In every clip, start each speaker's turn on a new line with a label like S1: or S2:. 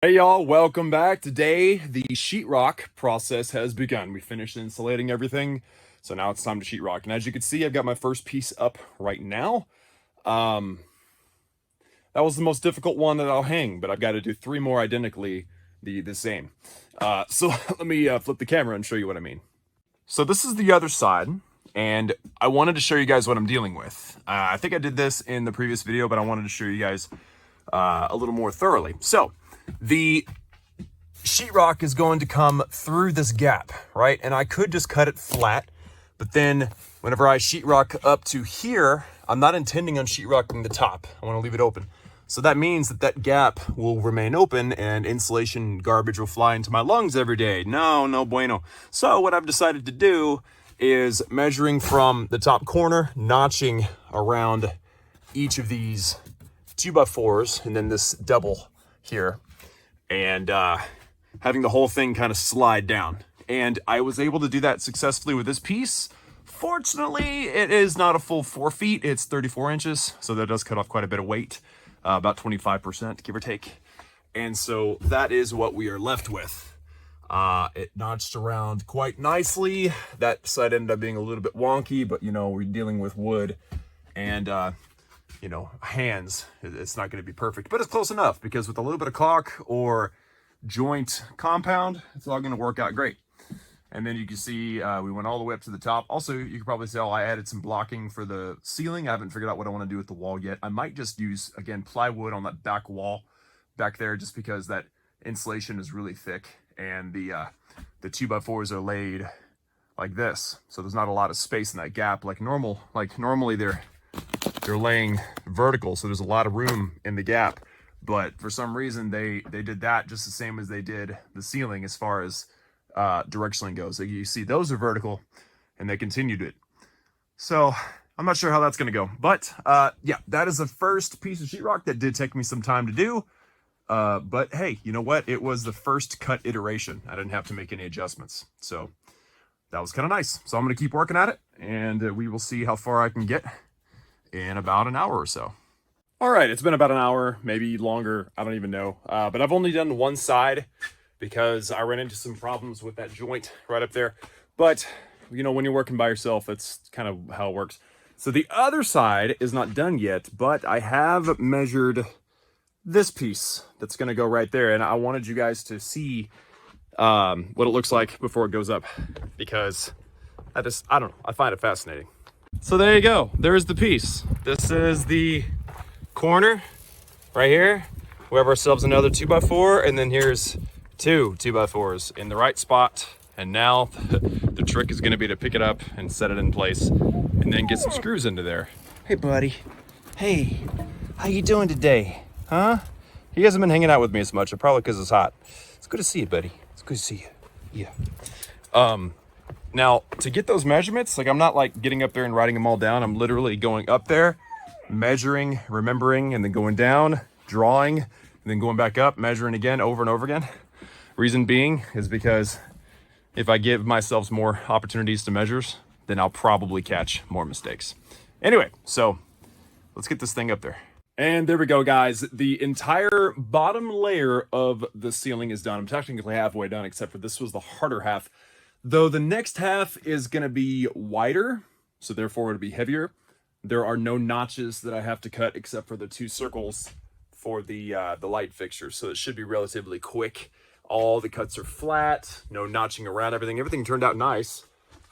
S1: Hey y'all, welcome back. Today, the sheetrock process has begun. We finished insulating everything, so now it's time to sheetrock. And as you can see, I've got my first piece up right now. Um, that was the most difficult one that I'll hang, but I've got to do 3 more identically the same. So let me flip the camera and show you what I mean. So this is the other side, and I wanted to show you guys what I'm dealing with. I think I did this in the previous video, but I wanted to show you guys a little more thoroughly. So the sheetrock is going to come through this gap, right? And I could just cut it flat, but then whenever I sheetrock up to here, I'm not intending on sheetrocking the top. I want to leave it open. So that means that that gap will remain open and insulation garbage will fly into my lungs every day. No bueno. So what I've decided to do is measuring from the top corner, notching around each of these 2x4s and then this double here, and having the whole thing kind of slide down. And I was able to do that successfully with this piece. Fortunately, it is not a full 4 feet, it's 34 inches, so that does cut off quite a bit of weight, about 25%, give or take. And so that is what we are left with. It notched around quite nicely. That side ended up being a little bit wonky, but you know, we're dealing with wood and you know, hands, it's not going to be perfect, but it's close enough because with a little bit of caulk or joint compound, it's all going to work out great. And then you can see we went all the way up to the top. Also, you can probably tell I added some blocking for the ceiling. I haven't figured out what I want to do with the wall yet. I might just use, again, plywood on that back wall back there, just because that insulation is really thick and the 2x4s are laid like this, so there's not a lot of space in that gap like normally they're laying vertical, so there's a lot of room in the gap. But for some reason they did that just the same as they did the ceiling as far as directionally goes. So you see those are vertical and they continued it. So I'm not sure how that's gonna go, but yeah, that is the first piece of sheetrock that did take me some time to do. But hey, you know what? It was the first cut iteration. I didn't have to make any adjustments. So that was kind of nice. So I'm gonna keep working at it and we will see how far I can get in about an hour or so. All right, it's been about an hour, maybe longer, I don't even know. But I've only done one side because I ran into some problems with that joint right up there. But, you know, when you're working by yourself, that's kind of how it works. So the other side is not done yet, but I have measured this piece that's gonna go right there. And I wanted you guys to see what it looks like before it goes up, because I don't know, I find it fascinating. So there you go, there's the piece. This is the corner right here. We have ourselves another 2x4, and then here's 2 2x4s in the right spot. And now the trick is gonna be to pick it up and set it in place and then get some screws into there. Hey buddy, hey, how you doing today? Huh? He hasn't been hanging out with me as much, probably because it's hot. It's good to see you, buddy. It's good to see you. Yeah. Now, to get those measurements, like I'm not like getting up there and writing them all down. I'm literally going up there, measuring, remembering, and then going down, drawing, and then going back up, measuring again, over and over again. Reason being is because if I give myself more opportunities to measures, then I'll probably catch more mistakes. Anyway, so let's get this thing up there. And there we go, guys. The entire bottom layer of the ceiling is done. I'm technically halfway done, except for this was the harder half. Though the next half is going to be wider, so therefore it'll be heavier. There are no notches that I have to cut except for the 2 circles for the light fixtures, so it should be relatively quick. All the cuts are flat, no notching around everything. Everything turned out nice.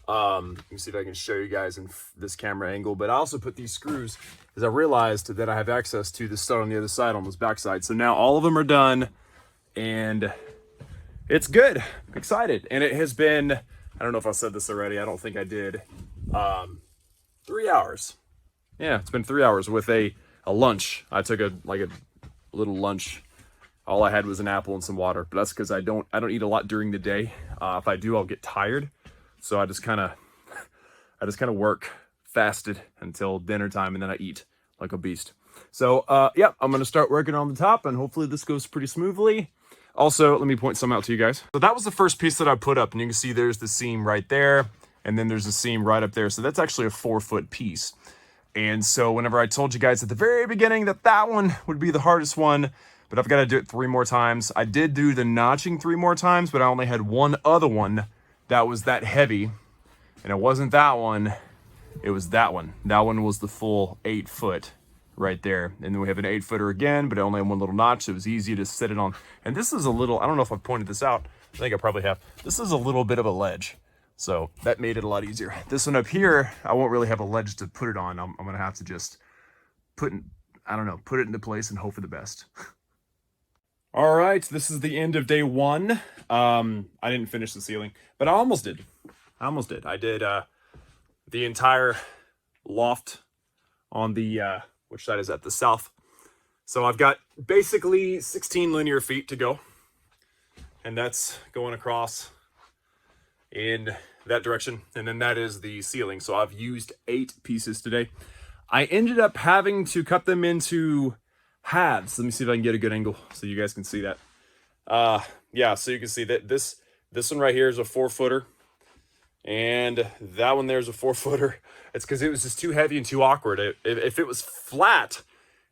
S1: Let me see if I can show you guys in this camera angle, but I also put these screws because I realized that I have access to the stud on the other side, on this back side. So now all of them are done, and it's good. I'm excited. And it has been, I don't know if I said this already, I don't think I did, 3 hours. Yeah, it's been 3 hours with a lunch. I took a little lunch. All I had was an apple and some water, but that's because I don't eat a lot during the day. If I do, I'll get tired. So I just kind of work fasted until dinner time, and then I eat like a beast. So yeah, I'm gonna start working on the top, and hopefully this goes pretty smoothly. Also, let me point some out to you guys. So that was the first piece that I put up, and you can see there's the seam right there, and then there's a seam right up there. So that's actually a 4-foot piece. And so whenever I told you guys at the very beginning that that one would be the hardest one, but I've got to do it 3 more times. I did do the notching 3 more times, but I only had one other one that was that heavy, and it wasn't that one, it was that one. That one was the full 8 foot right there. And then we have an 8 footer again, but it only had one little notch, so it was easy to sit it on. And this is a little, I don't know if I've pointed this out, I think I probably have. This is a little bit of a ledge, so that made it a lot easier. This one up here, I won't really have a ledge to put it on. I'm gonna have to just put it into place and hope for the best. All right, this is the end of day 1. I didn't finish the ceiling, but I almost did. I did the entire loft on the, which side is that? The south. So I've got basically 16 linear feet to go. And that's going across in that direction. And then that is the ceiling. So I've used 8 pieces today. I ended up having to cut them into halves. Let me see if I can get a good angle so you guys can see that. Yeah, so you can see that this one right here is a 4 footer. And that one there's a 4 footer. It's because it was just too heavy and too awkward. If it was flat,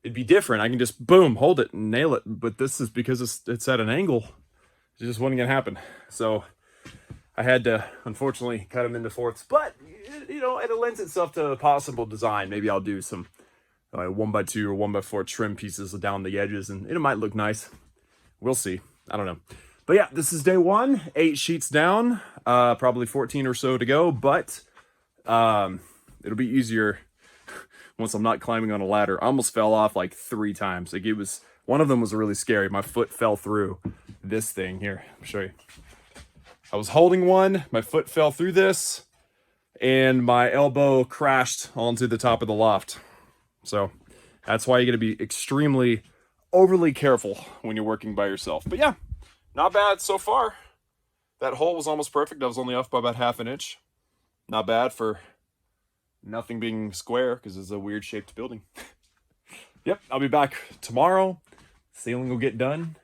S1: it'd be different. I can just boom, hold it and nail it. But this is because it's at an angle. It just wasn't gonna happen. So I had to, unfortunately, cut them into 4ths. But, you know, it lends itself to a possible design. Maybe I'll do some 1x2 or 1x4 trim pieces down the edges, and it might look nice. We'll see. I don't know. But yeah, this is day 1. 8 sheets down. Probably 14 or so to go. But it'll be easier once I'm not climbing on a ladder. I almost fell off like 3 times. Like, it was, one of them was really scary. My foot fell through this thing here. I'll show you. I was holding one, my foot fell through this, and my elbow crashed onto the top of the loft. So that's why you got to be extremely overly careful when you're working by yourself. But yeah, not bad so far. That hole was almost perfect. I was only off by about 1/2 inch. Not bad for nothing being square, because it's a weird shaped building. Yep, I'll be back tomorrow. Ceiling will get done,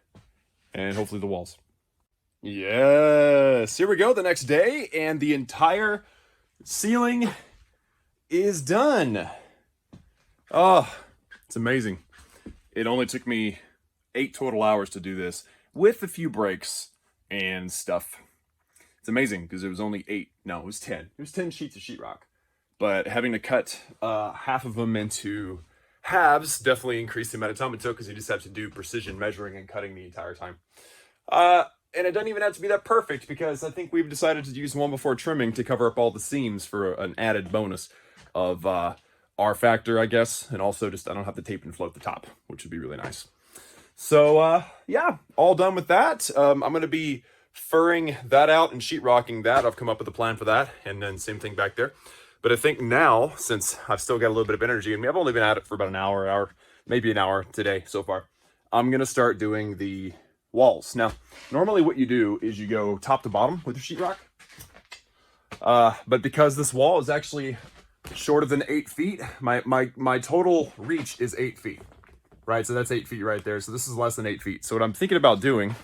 S1: and hopefully the walls. Yes, here we go, the next day, and the entire ceiling is done. Oh, it's amazing. It only took me 8 total hours to do this, with a few breaks and stuff. It's amazing, because it was only 8. No, it was 10. It was 10 sheets of sheetrock. But having to cut half of them into halves definitely increased the amount of time it took, because you just have to do precision measuring and cutting the entire time. And it doesn't even have to be that perfect, because I think we've decided to use 1x4 trimming to cover up all the seams for an added bonus of R factor, I guess. And also just I don't have to tape and float the top, which would be really nice. So yeah, all done with that. I'm going to be furring that out and sheetrocking that. I've come up with a plan for that. And then same thing back there. But I think now, since I've still got a little bit of energy in me, I've only been at it for about an hour, maybe an hour today so far. I'm going to start doing the walls. Now, normally what you do is you go top to bottom with your sheetrock. But because this wall is actually shorter than 8 feet, my total reach is 8 feet, right? So that's 8 feet right there. So this is less than 8 feet. So what I'm thinking about doing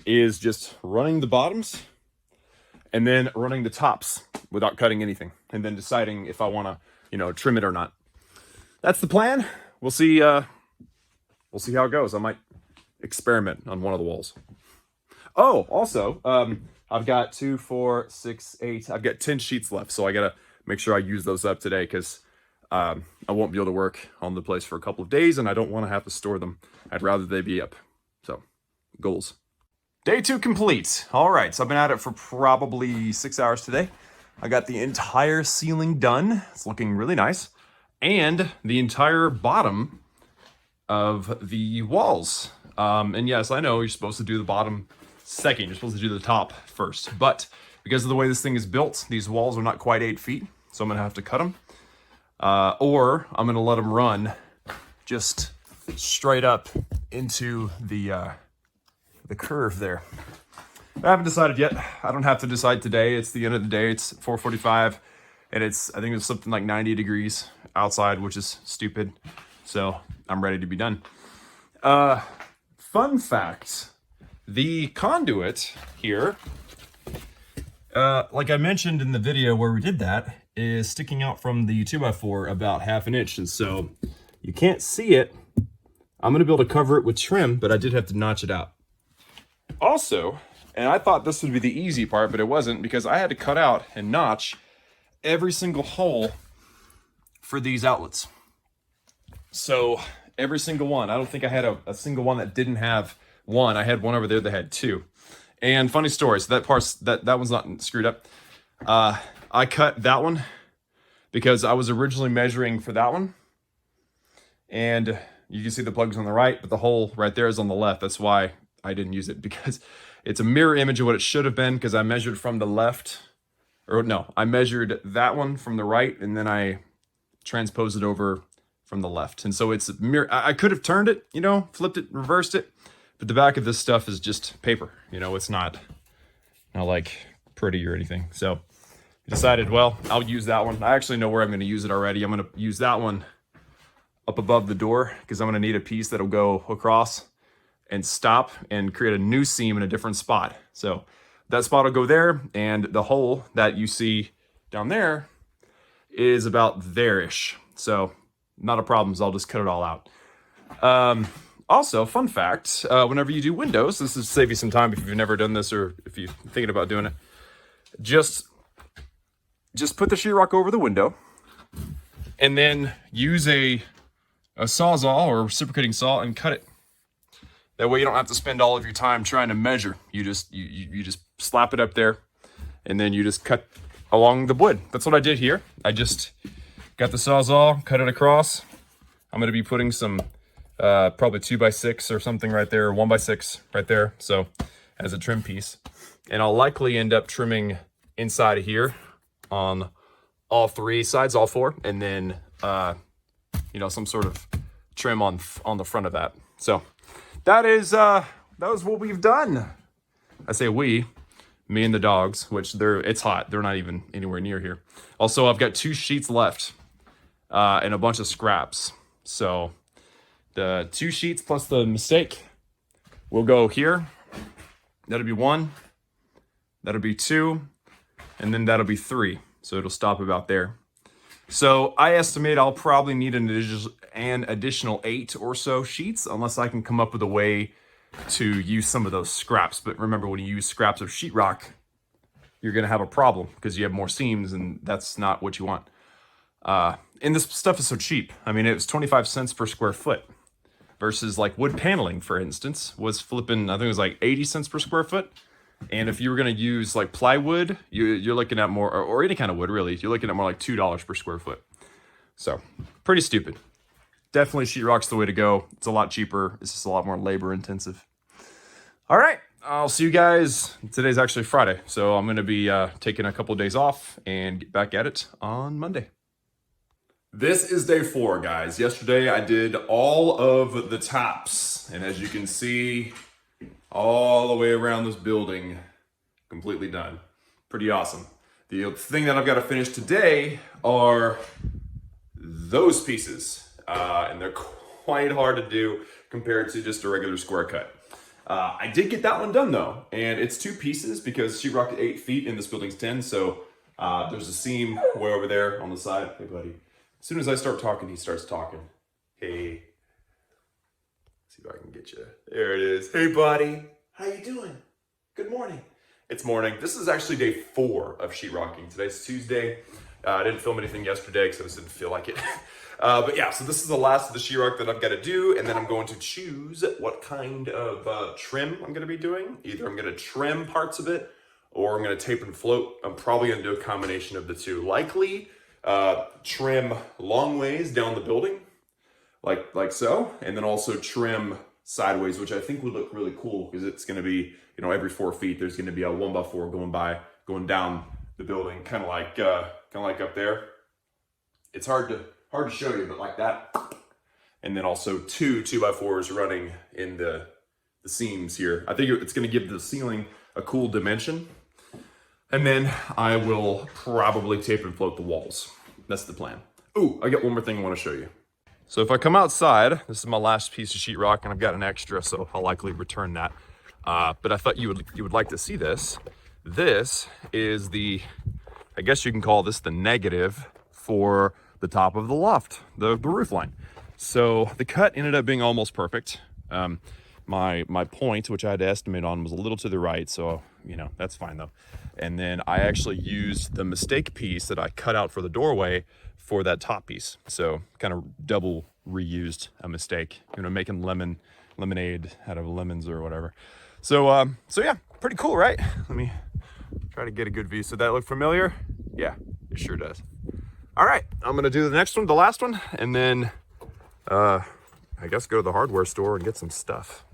S1: is just running the bottoms and then running the tops without cutting anything, and then deciding if I want to, you know, trim it or not. That's the plan. We'll see how it goes. I might experiment on one of the walls. Oh, also, I've got 2, 4, 6, 8. I've got 10 sheets left, so I gotta make sure I use those up today, because I won't be able to work on the place for a couple of days, and I don't want to have to store them. I'd rather they be up. So, goals. Day 2 complete. All right, so I've been at it for probably 6 hours today. I got the entire ceiling done. It's looking really nice. And the entire bottom of the walls. And yes, I know you're supposed to do the bottom second. You're supposed to do the top first. But because of the way this thing is built, these walls are not quite 8 feet. So I'm going to have to cut them. Or I'm going to let them run just straight up into the curve there. I haven't decided yet. I don't have to decide today. It's the end of the day. It's 4:45, and I think it's something like 90 degrees outside, which is stupid. So I'm ready to be done. Fun fact, the conduit here, like I mentioned in the video where we did that, is sticking out from the 2x4 about 1/2 inch. And so you can't see it I'm gonna be able to cover it with trim, but I did have to notch it out. Also, and I thought this would be the easy part, but it wasn't, because I had to cut out and notch every single hole for these outlets. So every single one. I don't think I had a single one that didn't have one. I had one over there that had two. And funny story, so that one's not screwed up. I cut that one because I was originally measuring for that one. And you can see the plug's on the right, but the hole right there is on the left. That's why I didn't use it, because it's a mirror image of what it should have been, because I measured from the left. Or no, I measured that one from the right, and then I transposed it over from the left. And so it's a mirror. I could have turned it, you know, flipped it, reversed it, but the back of this stuff is just paper. You know, it's not like pretty or anything. So I decided, well, I'll use that one. I actually know where I'm going to use it already. I'm going to use that one up above the door, because I'm going to need a piece that'll go across and stop and create a new seam in a different spot. So that spot will go there, and the hole that you see down there is about there-ish. So not a problem, so I'll just cut it all out. Also, fun fact, whenever you do windows, this is save you some time if you've never done this, or if you're thinking about doing it. Just put the sheetrock over the window, and then use a Sawzall or reciprocating saw and cut it. That way you don't have to spend all of your time trying to measure. You just slap it up there, and then you just cut along the wood. That's what I did here. I just got the Sawzall, cut it across. I'm going to be putting some probably 2x6 or something right there, or 1x6 right there, so as a trim piece. And I'll likely end up trimming inside of here on all three sides, all four, and then you know, some sort of trim on the front of that. So that was what we've done. I say we, me and the dogs, which it's hot. They're not even anywhere near here. Also, I've got 2 sheets left and a bunch of scraps. So the 2 sheets plus the mistake will go here. That'll be 1. That'll be 2. And then that'll be 3. So it'll stop about there. So I estimate I'll probably need an additional 8 or so sheets, unless I can come up with a way to use some of those scraps. But remember, when you use scraps of sheetrock, you're going to have a problem because you have more seams, and that's not what you want. And this stuff is so cheap. I mean, it was 25 cents per square foot versus like wood paneling, for instance, was flipping, I think it was like 80 cents per square foot. And if you were going to use like plywood, you're looking at more, or any kind of wood really, you're looking at more like $2 per square foot. So pretty stupid. Definitely sheetrock's the way to go. It's a lot cheaper. It's just a lot more labor intensive. All right, I'll see you guys. Today's actually Friday, so I'm going to be taking a couple of days off and get back at it on Monday. This is day 4, guys. Yesterday I did all of the tops, and as you can see, all the way around this building, completely done. Pretty awesome. The thing that I've got to finish today are those pieces, and they're quite hard to do compared to just a regular square cut. I did get that one done though, and it's 2 pieces because sheetrock 8 feet and this building's 10, so there's a seam way over there on the side. Hey buddy. As soon as I start talking, he starts talking. Hey. See if I can get you. There it is. Hey buddy. How you doing? Good morning. It's morning. This is actually day 4 of sheetrocking. Today's Tuesday. I didn't film anything yesterday because I just didn't feel like it. But yeah, so this is the last of the sheetrock that I've got to do, and then I'm going to choose what kind of trim I'm going to be doing. Either I'm going to trim parts of it, or I'm going to tape and float. I'm probably going to do a combination of the two. Likely trim long ways down the building, like so, and then also trim sideways, which I think would look really cool because it's going to be, you know, every 4 feet there's going to be a 1x4 going down the building, kind of like up there. It's hard to show you, but like that. And then also 2 2x4s running in the seams here. I think it's going to give the ceiling a cool dimension. And then I will probably tape and float the walls. That's the plan. Ooh, I got one more thing I want to show you. So if I come outside, this is my last piece of sheetrock, and I've got an extra, so I'll likely return that. But I thought you would like to see this. This is the, I guess you can call this the negative for the top of the loft, the roof line. So the cut ended up being almost perfect. My point, which I had to estimate on, was a little to the right, so you know that's fine though. And then I actually used the mistake piece that I cut out for the doorway for that top piece. So kind of double reused a mistake, you know, making lemonade out of lemons or whatever. So so yeah, pretty cool, right? Let me try to get a good view. So that look familiar? Yeah, it sure does. All right, I'm gonna do the next one, the last one, and then I guess go to the hardware store and get some stuff.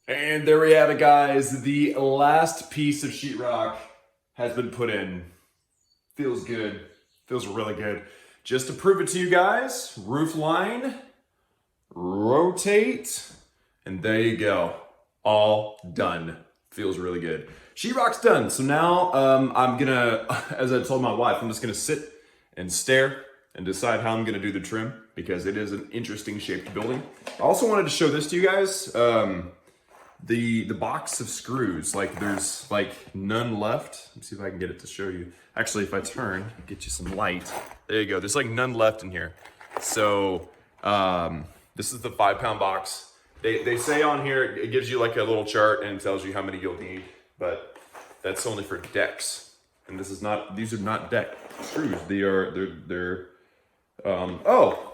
S1: And there we have it, guys. The last piece of sheetrock has been put in. Feels good. Feels really good. Just to prove it to you guys, roof line, rotate, and there you go. All done. Feels really good. Sheetrock's done. So now I'm gonna, as I told my wife, I'm just gonna sit and stare and decide how I'm gonna do the trim, because it is an interesting shaped building. I also wanted to show this to you guys. The box of screws, like there's like none left. Let me see if I can get it to show you. Actually, if I turn, get you some light. There you go. There's like none left in here. So this is the 5-pound box. They say on here, it gives you like a little chart and tells you how many you'll need, but that's only for decks. And this is not, these are not deck screws. They're oh,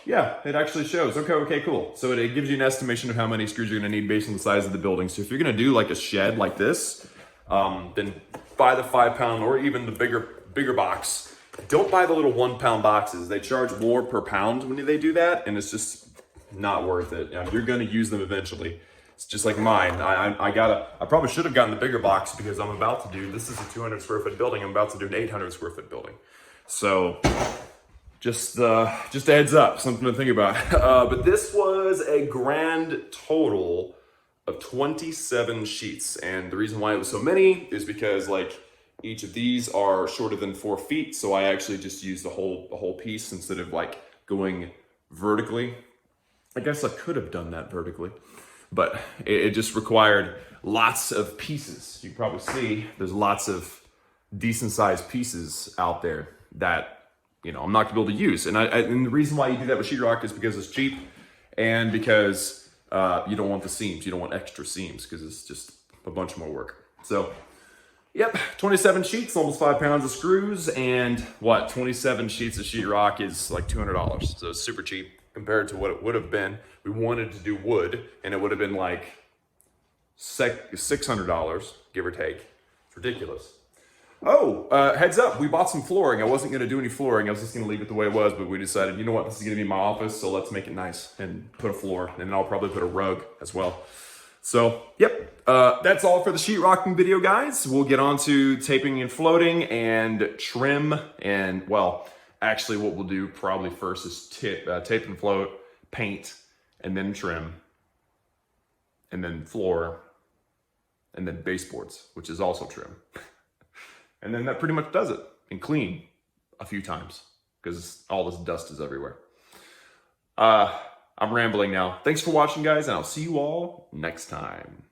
S1: yeah, it actually shows. Okay, cool. So it gives you an estimation of how many screws you're gonna need based on the size of the building. So if you're gonna do like a shed like this, then buy the 5-pound or even the bigger box. Don't buy the little 1-pound boxes. They charge more per pound when they do that, and it's just not worth it. You're gonna use them eventually. It's just like mine. I probably should have gotten the bigger box, because I'm about to do, this is a 200 square foot building. I'm about to do an 800 square foot building. So just a heads up, something to think about. But this was a grand total of 27 sheets. And the reason why it was so many is because like each of these are shorter than 4 feet. So I actually just used the whole piece instead of like going vertically. I guess I could have done that vertically, but it just required lots of pieces. You can probably see there's lots of decent sized pieces out there that, you know, I'm not gonna be able to use. And and the reason why you do that with sheetrock is because it's cheap, and because you don't want the seams. You don't want extra seams, because it's just a bunch more work. So, yep, 27 sheets, almost 5 pounds of screws, and what, 27 sheets of sheetrock is like $200. So it's super cheap compared to what it would have been. We wanted to do wood, and it would have been like $600, give or take. It's ridiculous. Oh, heads up, we bought some flooring. I wasn't gonna do any flooring. I was just gonna leave it the way it was, but we decided, you know what, this is gonna be my office, so let's make it nice and put a floor, and then I'll probably put a rug as well. So, yep, that's all for the sheetrocking video, guys. We'll get on to taping and floating and trim, and well, actually what we'll do probably first is tape and float, paint, and then trim, and then floor, and then baseboards, which is also trim. And then that pretty much does it. And clean a few times, because all this dust is everywhere. I'm rambling now. Thanks for watching, guys, and I'll see you all next time.